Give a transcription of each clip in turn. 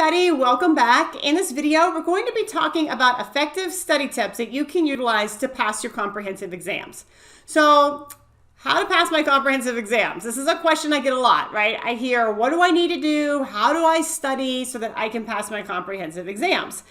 everybody, welcome back. In this video, we're going to be talking about effective study tips that you can utilize to pass your comprehensive exams. So, how to pass my comprehensive exams? This is a question I get a lot, right? I hear, what do I need to do? How do I study so that I can pass my comprehensive exams?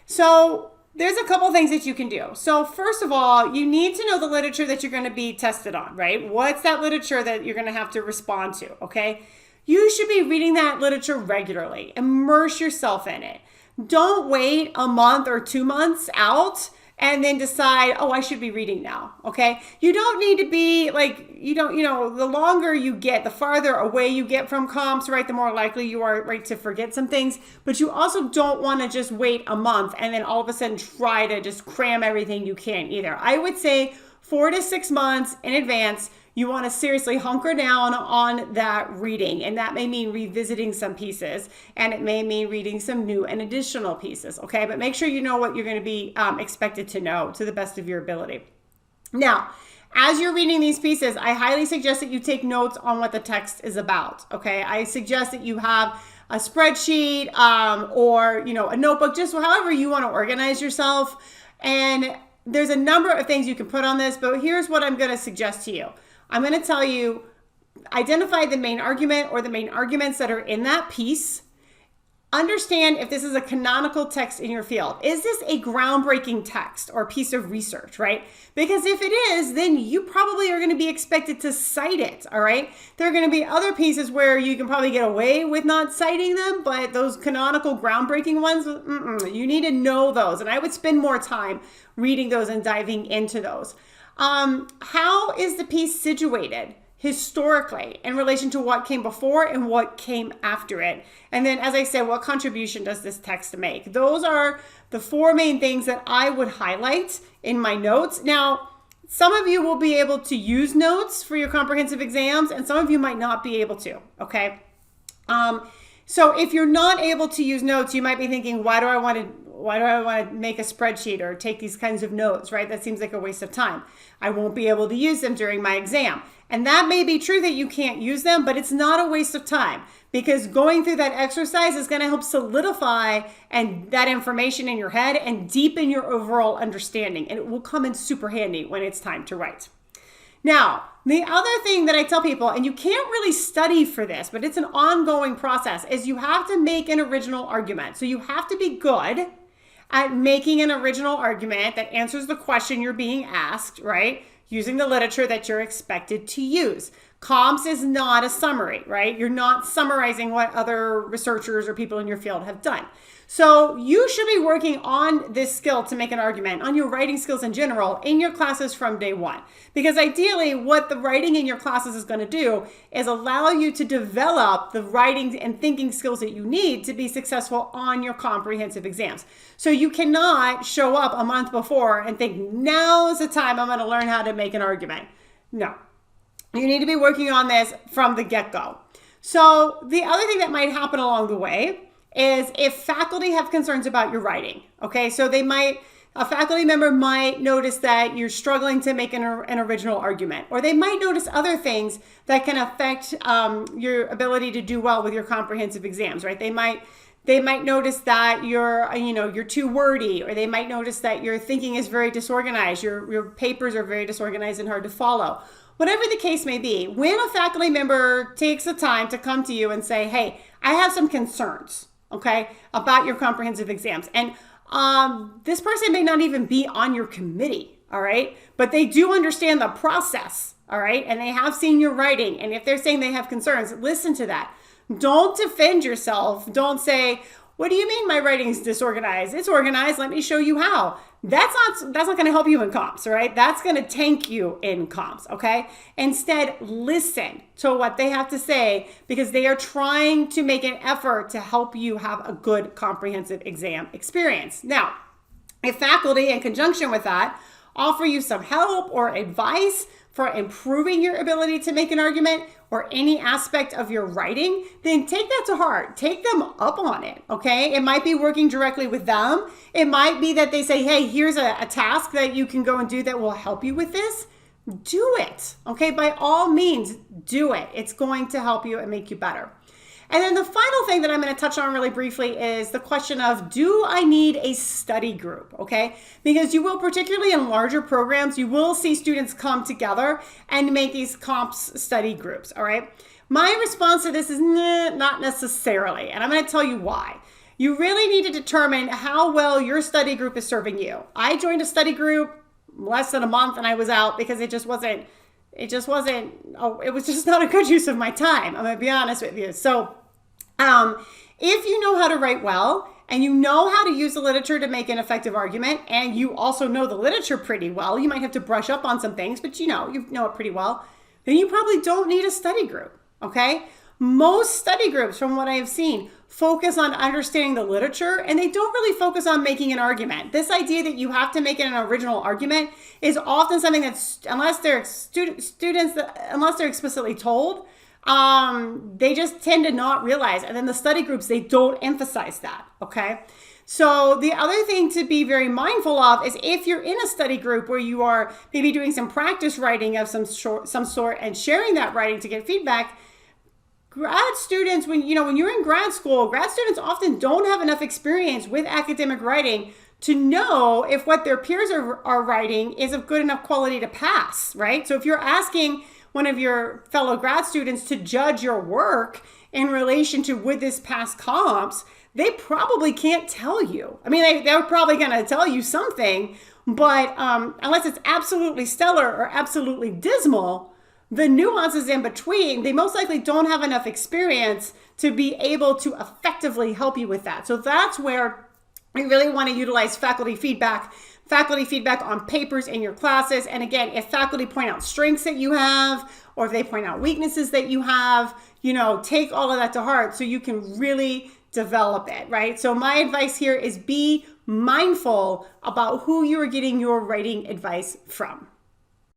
So, there's a couple things that you can do. So first of all, you need to know the literature that you're going to be tested on, right? What's that literature that you're going to have to respond to, okay? You should be reading that literature regularly. Immerse yourself in it. Don't wait a month or 2 months out and then decide, oh, I should be reading now, okay? You don't need to be like, the longer you get, the farther away you get from comps, right? The more likely you are, right, to forget some things. But you also don't want to just wait a month and then all of a sudden try to just cram everything you can either. I would say 4 to 6 months in advance, you want to seriously hunker down on that reading. And that may mean revisiting some pieces, and it may mean reading some new and additional pieces, okay? But make sure you know what you're going to be expected to know to the best of your ability. Now, as you're reading these pieces, I highly suggest that you take notes on what the text is about, okay? I suggest that you have a spreadsheet or, a notebook, just however you want to organize yourself. And there's a number of things you can put on this, but here's what I'm going to suggest to you. I'm going to tell you, identify the main argument or the main arguments that are in that piece. Understand if this is a canonical text in your field. Is this a groundbreaking text or piece of research, right? Because if it is, then you probably are going to be expected to cite it, all right? There are going to be other pieces where you can probably get away with not citing them, but those canonical groundbreaking ones, you need to know those. And I would spend more time reading those and diving into those. How is the piece situated historically in relation to what came before and what came after it? And then, as I said, what contribution does this text make? Those are the 4 main things that I would highlight in my notes. Now, some of you will be able to use notes for your comprehensive exams, and some of you might not be able to, okay? So if you're not able to use notes, you might be thinking, why do I want to make a spreadsheet or take these kinds of notes, right? That seems like a waste of time. I won't be able to use them during my exam. And that may be true that you can't use them, but it's not a waste of time because going through that exercise is going to help solidify and that information in your head and deepen your overall understanding. And it will come in super handy when it's time to write. Now, the other thing that I tell people, and you can't really study for this, but it's an ongoing process, is you have to make an original argument. So you have to be good at making an original argument that answers the question you're being asked, right? Using the literature that you're expected to use. Comps is not a summary, right? You're not summarizing what other researchers or people in your field have done. So you should be working on this skill to make an argument, on your writing skills in general, in your classes from day one. Because ideally, what the writing in your classes is going to do is allow you to develop the writing and thinking skills that you need to be successful on your comprehensive exams. So you cannot show up a month before and think, now's the time I'm going to learn how to make an argument. No. You need to be working on this from the get-go. So the other thing that might happen along the way is if faculty have concerns about your writing, okay? So a faculty member might notice that you're struggling to make an original argument, or they might notice other things that can affect your ability to do well with your comprehensive exams, right? They might notice that you're too wordy, or they might notice that your thinking is very disorganized, your papers are very disorganized and hard to follow. Whatever the case may be, when a faculty member takes the time to come to you and say, hey, I have some concerns, okay, about your comprehensive exams. And this person may not even be on your committee, all right? But they do understand the process, all right? And they have seen your writing. And if they're saying they have concerns, listen to that. Don't defend yourself. Don't say, what do you mean my writing is disorganized? It's organized. Let me show you how. That's not going to help you in comps, all right? That's going to tank you in comps, okay? Instead, listen to what they have to say because they are trying to make an effort to help you have a good comprehensive exam experience. Now, if faculty, in conjunction with that, offer you some help or advice for improving your ability to make an argument or any aspect of your writing, then take that to heart. Take them up on it, okay? It might be working directly with them. It might be that they say, hey, here's a task that you can go and do that will help you with this. Do it, okay? By all means, do it. It's going to help you and make you better. And then the final thing that I'm going to touch on really briefly is the question of, do I need a study group? Okay, because you will, particularly in larger programs, you will see students come together and make these comps study groups. All right. My response to this is not necessarily, and I'm going to tell you why. You really need to determine how well your study group is serving you. I joined a study group less than a month and I was out because it was just not a good use of my time. I'm going to be honest with you. So if you know how to write well and you know how to use the literature to make an effective argument, and you also know the literature pretty well, you might have to brush up on some things, but you know it pretty well, then you probably don't need a study group. Okay. Most study groups, from what I have seen, focus on understanding the literature, and they don't really focus on making an argument. This idea that you have to make it an original argument is often something that's, unless they're explicitly told, they just tend to not realize. And then the study groups, they don't emphasize that. Okay. So the other thing to be very mindful of is if you're in a study group where you are maybe doing some practice writing of some sort and sharing that writing to get feedback, grad students, when you're in grad school, grad students often don't have enough experience with academic writing to know if what their peers are writing is of good enough quality to pass, right? So if you're asking one of your fellow grad students to judge your work in relation to would this pass comps, they probably can't tell you. I mean, they're probably going to tell you something, but unless it's absolutely stellar or absolutely dismal, the nuances in between, they most likely don't have enough experience to be able to effectively help you with that. So that's where we really want to utilize faculty feedback on papers in your classes. And again, if faculty point out strengths that you have, or if they point out weaknesses that you have, take all of that to heart so you can really develop it, right? So my advice here is be mindful about who you are getting your writing advice from.